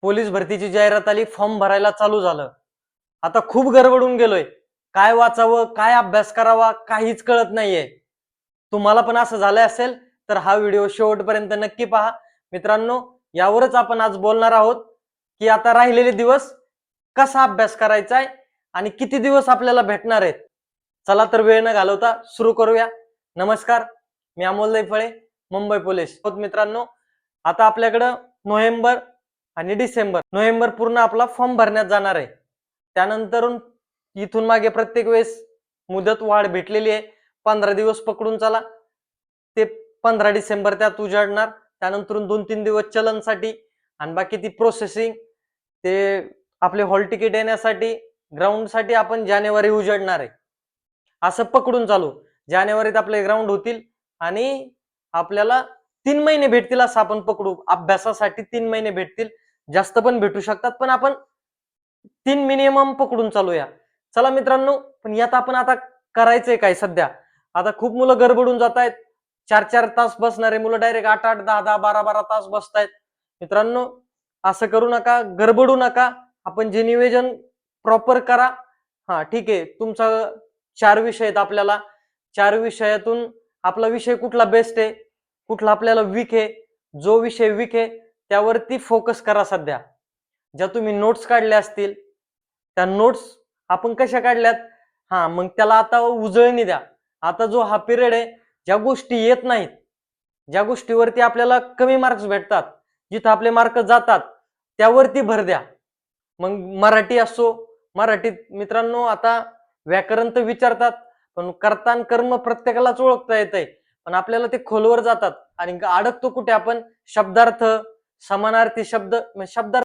Police भरतीची जाहिरात आली, फॉर्म भरायला चालू झालं. आता खूप गडबडून गेलोय. काय वाचावं, काय अभ्यास करावा, काहीच कळत नाहीये. तुम्हाला पण असं झालं असेल तर हा व्हिडिओ शेवटपर्यंत नक्की पहा. मित्रांनो, यावरच आपण आज बोलणार आहोत की आता राहिलेले दिवस कसा अभ्यास करायचा आहे आणि किती दिवस आपल्याला भेटणार आहेत. चला तर वेळ न घालवता सुरू करूया. नमस्कार, मी अमोल दैफळे, मुंबई पोलीस. मित्रांनो, आता आपल्याकडं नोव्हेंबर आणि नोव्हेंबर पूर्ण आपला फॉर्म भरण्यात जाणार आहे. त्यानंतर इथून मागे प्रत्येक वेळेस मुदत वाढ भेटलेली आहे. 15 दिवस पकडून चला. ते 15 डिसेंबर त्यात उजाडणार. त्यानंतर 2-3 दिवस चलनसाठी आणि बाकी ती प्रोसेसिंग, ते आपले हॉल तिकीट येण्यासाठी, ग्राउंडसाठी आपण जानेवारी उजाडणार आहे. असं पकडून चालू. जानेवारीत आपले ग्राउंड होतील आणि आपल्याला 3 महिने भेटतील असं आपण पकडू. अभ्यासासाठी 3 महिने भेटतील. जास्त पण भेटू शकतात, पण आपण 3 मिनिमम पकडून चालूया. चला मित्रांनो, पण यात आपण आता करायचंय काय सध्या? आता खूप मुलं गडबडून जात आहेत. 4-4 तास बसणारे मुलं डायरेक्ट 8-8, 10-10, 12-12 तास बसतायत. मित्रांनो, असं करू नका, गडबडू नका. आपण जे नियोजन प्रॉपर करा. हा ठीक आहे, तुमचा 4 विषय आहेत आपल्याला. 4 विषयातून आपला विषय कुठला बेस्ट आहे, कुठला आपल्याला वीक आहे, जो विषय वीक आहे त्यावरती फोकस करा सध्या. ज्या तुम्ही नोट्स काढल्या असतील त्या नोट्स आपण कशा काढल्यात, हा मग त्याला आता उजळणी द्या. आता जो हा पिरियड आहे, ज्या गोष्टी येत नाहीत, ज्या गोष्टीवरती आपल्याला कमी मार्क्स भेटतात, जिथं आपले मार्क जातात त्यावरती भर द्या. मग मराठी असो, मराठीत मित्रांनो आता व्याकरण तर विचारतात, पण कर्ता आणि कर्म प्रत्येकालाच ओळखता येतंय, पण आपल्याला ते खोलवर जातात आणि अडकतो कुठे आपण? शब्दार्थ, समानार्थी शब्द, शब्दार्थ